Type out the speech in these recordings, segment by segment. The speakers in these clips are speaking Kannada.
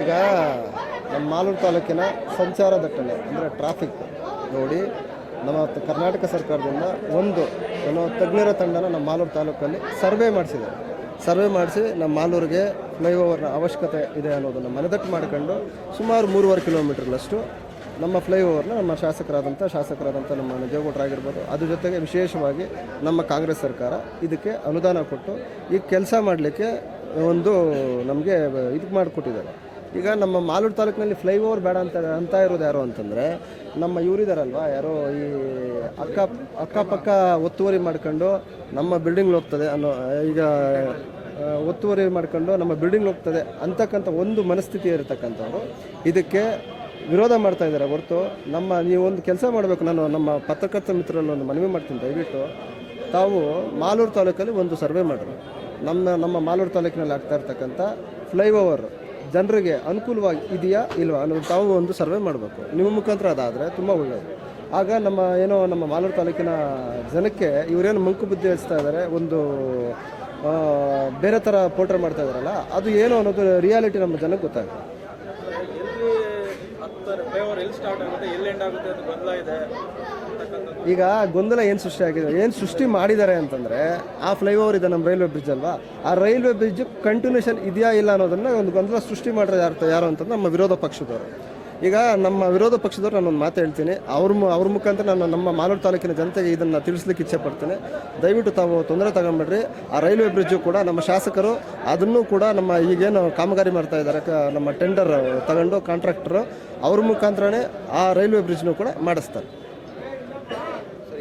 ಈಗ ನಮ್ಮ ಮಾಲೂರು ತಾಲೂಕಿನ ಸಂಚಾರ ದಟ್ಟಣೆ ಅಂದರೆ ಟ್ರಾಫಿಕ್ ನೋಡಿ ನಮ್ಮ ಕರ್ನಾಟಕ ಸರ್ಕಾರದಿಂದ ಒಂದು ಏನೋ ತಜ್ಞರ ತಂಡನ ನಮ್ಮ ಮಾಲೂರು ತಾಲೂಕಲ್ಲಿ ಸರ್ವೆ ಮಾಡಿಸಿ ನಮ್ಮ ಮಾಲೂರಿಗೆ ಫ್ಲೈಓವರ್ನ ಅವಶ್ಯಕತೆ ಇದೆ ಅನ್ನೋದನ್ನು ಮನದಟ್ಟು ಮಾಡ್ಕೊಂಡು ಸುಮಾರು 3.5 ಕಿಲೋಮೀಟರ್ಗಳಷ್ಟು ನಮ್ಮ ಫ್ಲೈಓವರ್ನ ನಮ್ಮ ಶಾಸಕರಾದಂಥ ನಮ್ಮ ದೇವೇಗೌಡರಾಗಿರ್ಬೋದು, ಅದ್ರ ಜೊತೆಗೆ ವಿಶೇಷವಾಗಿ ನಮ್ಮ ಕಾಂಗ್ರೆಸ್ ಸರ್ಕಾರ ಇದಕ್ಕೆ ಅನುದಾನ ಕೊಟ್ಟು ಈ ಕೆಲಸ ಮಾಡಲಿಕ್ಕೆ ಒಂದು ನಮಗೆ ಇದು ಮಾಡಿಕೊಟ್ಟಿದ್ದಾರೆ. ಈಗ ನಮ್ಮ ಮಾಲೂರು ತಾಲೂಕಿನಲ್ಲಿ ಫ್ಲೈಓವರ್ ಬೇಡ ಅಂತ ಇರೋದು ಯಾರು ಅಂತಂದರೆ ನಮ್ಮ ಇವರಿದಾರಲ್ವ, ಯಾರೋ ಈ ಅಕ್ಕಪಕ್ಕ ಒತ್ತುವರಿ ಮಾಡ್ಕೊಂಡು ನಮ್ಮ ಬಿಲ್ಡಿಂಗ್ ಹೋಗ್ತದೆ ಅನ್ನೋ, ಈಗ ಒತ್ತುವರಿ ಮಾಡ್ಕೊಂಡು ನಮ್ಮ ಬಿಲ್ಡಿಂಗ್ ಹೋಗ್ತದೆ ಅಂತಕ್ಕಂಥ ಒಂದು ಮನಸ್ಥಿತಿ ಇರತಕ್ಕಂಥವ್ರು ಇದಕ್ಕೆ ವಿರೋಧ ಮಾಡ್ತಾ ಇದ್ದಾರೆ ಹೊರತು ನೀವೊಂದು ಕೆಲಸ ಮಾಡಬೇಕು. ನಾನು ನಮ್ಮ ಪತ್ರಕರ್ತ ಮಿತ್ರರಲ್ಲಿ ಒಂದು ಮನವಿ ಮಾಡ್ತೀನಿ, ದಯವಿಟ್ಟು ತಾವು ಮಾಲೂರು ತಾಲೂಕಲ್ಲಿ ಒಂದು ಸರ್ವೆ ಮಾಡಿರಿ. ನಮ್ಮ ಮಾಲೂರು ತಾಲೂಕಿನಲ್ಲಿ ಆಗ್ತಾ ಇರ್ತಕ್ಕಂಥ ಫ್ಲೈಓವರ್ ಜನರಿಗೆ ಅನುಕೂಲವಾಗಿ ಇದೆಯಾ ಇಲ್ವಾ ಅನ್ನೋದು ತಾವು ಒಂದು ಸರ್ವೆ ಮಾಡಬೇಕು. ನಿಮ್ಮ ಮುಖಾಂತರ ಅದಾದರೆ ತುಂಬ ಒಳ್ಳೆಯದು. ಆಗ ನಮ್ಮ ಮಾಲೂರು ತಾಲೂಕಿನ ಜನಕ್ಕೆ ಇವರೇನು ಮಂಕು ಬುದ್ಧಿ ಹಚ್ತಾ ಇದ್ದಾರೆ, ಒಂದು ಬೇರೆ ಥರ ಪೋರ್ಟ್ರೆ ಮಾಡ್ತಾ ಇದ್ದಾರಲ್ಲ, ಅದು ಏನು ಅನ್ನೋದು ರಿಯಾಲಿಟಿ ನಮ್ಮ ಜನಕ್ಕೆ ಗೊತ್ತಾಗುತ್ತೆ. ಈಗ ಗೊಂದಲ ಏನು ಸೃಷ್ಟಿ ಮಾಡಿದ್ದಾರೆ ಅಂತಂದರೆ, ಆ ಫ್ಲೈಓವರ್ ಇದೆ ನಮ್ಮ ರೈಲ್ವೆ ಬ್ರಿಡ್ಜ್ ಅಲ್ವಾ, ಆ ರೈಲ್ವೆ ಬ್ರಿಡ್ಜ್ ಕಂಟಿನ್ಯೂಷನ್ ಇದೆಯಾ ಇಲ್ಲ ಅನ್ನೋದನ್ನು ಒಂದು ಗೊಂದಲ ಸೃಷ್ಟಿ ಮಾಡಿದ್ರೆ ಯಾರು ಅಂತಂದ್ರೆ ನಮ್ಮ ವಿರೋಧ ಪಕ್ಷದವರು. ಈಗ ನಮ್ಮ ವಿರೋಧ ಪಕ್ಷದವ್ರು ನಾನೊಂದು ಮಾತು ಹೇಳ್ತೀನಿ, ಅವ್ರ ಮುಖಾಂತರ ನಾನು ನಮ್ಮ ಮಾಲೂರು ತಾಲೂಕಿನ ಜನತೆಗೆ ಇದನ್ನು ತಿಳಿಸ್ಲಿಕ್ಕೆ ಇಚ್ಛೆ ಪಡ್ತೇನೆ. ದಯವಿಟ್ಟು ತಾವು ತೊಂದರೆ ತಗೊಂಬಿಡ್ರಿ. ಆ ರೈಲ್ವೆ ಬ್ರಿಡ್ಜು ಕೂಡ ನಮ್ಮ ಶಾಸಕರು ಅದನ್ನು ಕೂಡ ನಮ್ಮ ಈಗೇನು ಕಾಮಗಾರಿ ಮಾಡ್ತಾ ಇದ್ದಾರೆ, ನಮ್ಮ ಟೆಂಡರ್ ತಗೊಂಡು ಕಾಂಟ್ರಾಕ್ಟರು ಅವ್ರ ಮುಖಾಂತರನೇ ಆ ರೈಲ್ವೆ ಬ್ರಿಡ್ಜ್ನು ಕೂಡ ಮಾಡಿಸ್ತಾರೆ.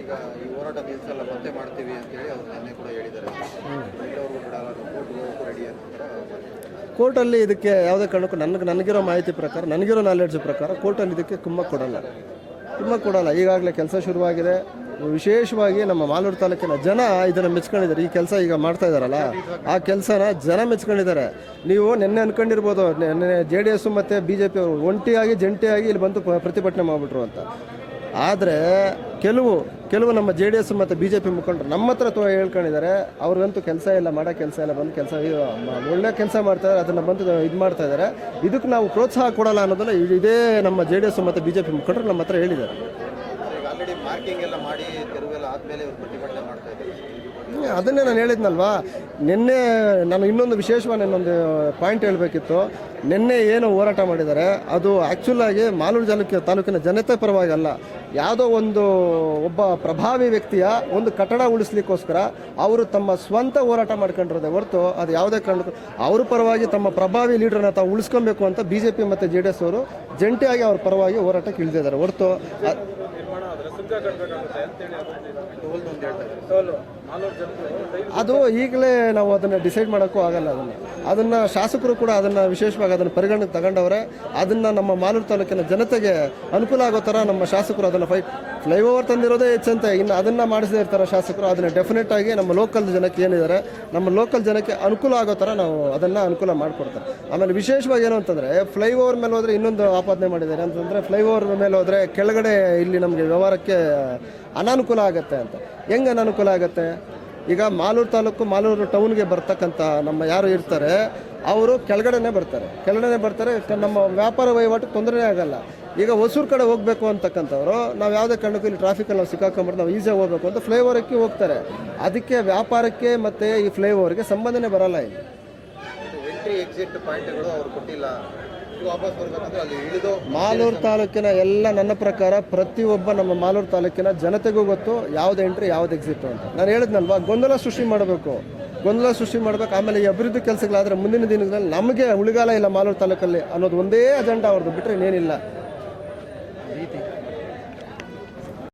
ಈಗ ಈ ಹೋರಾಟ ನಿಲ್ಲಿಸಲ್ಲ, ಮತ್ತೆ ಮಾಡ್ತೀವಿ ಅಂತೇಳಿ ಅವ್ರು ನಿನ್ನೆ ಕೂಡ ಹೇಳಿದ್ದಾರೆ. ಕೋರ್ಟಲ್ಲಿ ಇದಕ್ಕೆ ಯಾವುದೇ ಕಾರಣಕ್ಕೂ ನನಗಿರೋ ಮಾಹಿತಿ ಪ್ರಕಾರ, ನನಗಿರೋ ನಾಲೆಡ್ಜ್ ಪ್ರಕಾರ ಕೋರ್ಟಲ್ಲಿ ಇದಕ್ಕೆ ತುಂಬ ಕೊಡಲ್ಲ. ಈಗಾಗಲೇ ಕೆಲಸ ಶುರುವಾಗಿದೆ. ವಿಶೇಷವಾಗಿ ನಮ್ಮ ಮಾಲೂರು ತಾಲೂಕಿನ ಜನ ಇದನ್ನು ಮೆಚ್ಕೊಂಡಿದ್ದಾರೆ. ಈ ಕೆಲಸ ಈಗ ಮಾಡ್ತಾ ಇದ್ದಾರಲ್ಲ, ಆ ಕೆಲಸನ ಜನ ಮೆಚ್ಕೊಂಡಿದ್ದಾರೆ. ನೀವು ನಿನ್ನೆ ಅನ್ಕೊಂಡಿರ್ಬೋದು, ನಿನ್ನೆ JDS ಮತ್ತು BJP ಅವರು ಜಂಟಿಯಾಗಿ ಇಲ್ಲಿ ಬಂದು ಪ್ರತಿಭಟನೆ ಮಾಡಿಬಿಟ್ರು ಅಂತ. ಆದರೆ ಕೆಲವು ನಮ್ಮ JDS ಮತ್ತು BJP ಮುಖಂಡರು ನಮ್ಮ ಹತ್ರ ಹೇಳ್ಕೊಂಡಿದ್ದಾರೆ, ಅವ್ರಿಗಂತೂ ಕೆಲಸ ಇಲ್ಲ, ಮಾಡೋ ಕೆಲಸ ಇಲ್ಲ, ಬಂದು ಕೆಲಸ ಒಳ್ಳೆ ಕೆಲಸ ಮಾಡ್ತಾಯಿದ್ದಾರೆ, ಅದನ್ನು ಬಂದು ಇದು ಮಾಡ್ತಾ ಇದ್ದಾರೆ. ಇದಕ್ಕೆ ನಾವು ಪ್ರೋತ್ಸಾಹ ಕೊಡಲ್ಲ ಅನ್ನೋದನ್ನು ಇದೇ ನಮ್ಮ JDS ಮತ್ತು BJP ಮುಖಂಡರು ನಮ್ಮ ಹತ್ರ ಹೇಳಿದ್ದಾರೆ. ಅದನ್ನೇ ನಾನು ಹೇಳಿದ್ನಲ್ವಾ, ನಿನ್ನೆ ನಾನು ಇನ್ನೊಂದು ವಿಶೇಷವಾಗಿ ಇನ್ನೊಂದು ಪಾಯಿಂಟ್ ಹೇಳಬೇಕಿತ್ತು. ನಿನ್ನೆ ಏನು ಹೋರಾಟ ಮಾಡಿದ್ದಾರೆ ಅದು ಆ್ಯಕ್ಚುಲಾಗಿ ಮಾಲೂರು ತಾಲೂಕಿನ ಜನತೆ ಪರವಾಗಿ ಅಲ್ಲ, ಯಾವುದೋ ಒಬ್ಬ ಪ್ರಭಾವಿ ವ್ಯಕ್ತಿಯ ಒಂದು ಕಟ್ಟಡ ಉಳಿಸ್ಲಿಕ್ಕೋಸ್ಕರ ಅವರು ತಮ್ಮ ಸ್ವಂತ ಹೋರಾಟ ಮಾಡ್ಕೊಂಡಿರೋದೆ ಹೊರತು ಅದು ಯಾವುದೇ ಕಾರಣಕ್ಕೂ ಅವ್ರ ಪರವಾಗಿ ತಮ್ಮ ಪ್ರಭಾವಿ ಲೀಡ್ರನ್ನ ತಾವು ಉಳಿಸ್ಕೊಬೇಕು ಅಂತ BJP ಮತ್ತು JDS ಅವರು ಜಂಟಿಯಾಗಿ ಅವ್ರ ಪರವಾಗಿ ಹೋರಾಟಕ್ಕೆ ಇಳಿದಿದ್ದಾರೆ ಹೊರತು ಅದು ಈಗಲೇ ನಾವು ಅದನ್ನು ಡಿಸೈಡ್ ಮಾಡೋಕ್ಕೂ ಆಗಲ್ಲ. ಅದನ್ನು ಶಾಸಕರು ಕೂಡ ಅದನ್ನು ವಿಶೇಷವಾಗಿ ಅದನ್ನು ಪರಿಗಣನೆಗೆ ತಗೊಂಡವ್ರೆ. ಅದನ್ನು ನಮ್ಮ ಮಾಲೂರು ತಾಲೂಕಿನ ಜನತೆಗೆ ಅನುಕೂಲ ಆಗೋ ಥರ ನಮ್ಮ ಶಾಸಕರು ಅದನ್ನು ಫ್ಲೈಓವರ್ ತಂದಿರೋದೇ ಹೆಚ್ಚಂತೆ, ಇನ್ನು ಅದನ್ನು ಮಾಡಿಸದೇ ಇರ್ತಾರೆ ಶಾಸಕರು. ಅದನ್ನು ಡೆಫಿನೆಟ್ ಆಗಿ ನಮ್ಮ ಲೋಕಲ್ ಜನಕ್ಕೆ ಏನಿದ್ದಾರೆ, ನಮ್ಮ ಲೋಕಲ್ ಜನಕ್ಕೆ ಅನುಕೂಲ ಆಗೋ ಥರ ನಾವು ಅದನ್ನು ಅನುಕೂಲ ಮಾಡಿಕೊಡ್ತಾರೆ. ಆಮೇಲೆ ವಿಶೇಷವಾಗಿ ಏನು ಅಂತಂದರೆ, ಫ್ಲೈಓವರ್ ಮೇಲೆ ಹೋದರೆ ಇನ್ನೊಂದು ಆಪಾದನೆ ಮಾಡಿದ್ದಾರೆ ಅಂತಂದರೆ, ಫ್ಲೈಓವರ್ ಮೇಲೆ ಹೋದರೆ ಕೆಳಗಡೆ ಇಲ್ಲಿ ನಮಗೆ ವ್ಯವಹಾರಕ್ಕೆ ಅನಾನುಕೂಲ ಆಗುತ್ತೆ ಅಂತ. ಹೆಂಗೆ ಅನಾನುಕೂಲ ಆಗುತ್ತೆ? ಈಗ ಮಾಲೂರು ಟೌನ್ಗೆ ಬರ್ತಕ್ಕಂಥ ನಮ್ಮ ಯಾರು ಇರ್ತಾರೆ ಅವರು ಕೆಳಗಡೆನೇ ಬರ್ತಾರೆ. ನಮ್ಮ ವ್ಯಾಪಾರ ವಹಿವಾಟು ತೊಂದರೆ ಆಗಲ್ಲ. ಈಗ ಹೊಸೂರು ಕಡೆ ಹೋಗಬೇಕು ಅಂತಕ್ಕಂಥವ್ರು ನಾವು ಯಾವುದೇ ಕಾರಣಕ್ಕೂ ಇಲ್ಲಿ ಟ್ರಾಫಿಕಲ್ಲಿ ನಾವು ಸಿಕ್ಕಾಕೊಂಡ್ಬಿಟ್ಟು ನಾವು ಈಸಿಯಾಗಿ ಹೋಗಬೇಕು ಅಂತ ಫ್ಲೈಓವರ್ಗೆ ಹೋಗ್ತಾರೆ. ಅದಕ್ಕೆ ವ್ಯಾಪಾರಕ್ಕೆ ಮತ್ತು ಈ ಫ್ಲೈಓವರ್ಗೆ ಸಂಬಂಧನೇ ಬರಲ್ಲ. ಇಲ್ಲಿ ಎಂಟ್ರಿ ಎಕ್ಸಿಟ್ ಪಾಯಿಂಟ್ಗಳು ಅವ್ರು ಕೊಟ್ಟಿಲ್ಲ. ಮಾಲೂರು ತಾಲೂಕಿನ ಎಲ್ಲ ನನ್ನ ಪ್ರಕಾರ ಪ್ರತಿಯೊಬ್ಬ ನಮ್ಮ ಮಾಲೂರು ತಾಲೂಕಿನ ಜನತೆಗೂ ಗೊತ್ತು ಯಾವ್ದು ಎಂಟ್ರಿ ಯಾವ್ದು ಎಕ್ಸಿಟ್ ಅಂತ. ನಾನು ಹೇಳಿದ್ನಲ್ವಾ, ಗೊಂದಲ ಸೃಷ್ಟಿ ಮಾಡಬೇಕು. ಆಮೇಲೆ ಈ ಅಭಿವೃದ್ಧಿ ಕೆಲಸಗಳಾದರೆ ಮುಂದಿನ ದಿನಗಳಲ್ಲಿ ನಮಗೆ ಉಳಿಗಾಲ ಇಲ್ಲ ಮಾಲೂರು ತಾಲೂಕಲ್ಲಿ ಅನ್ನೋದು ಒಂದೇ ಅಜೆಂಡಾ ಅವ್ರದ್ದು, ಬಿಟ್ಟರೆ ಇನ್ನೇನಿಲ್ಲ.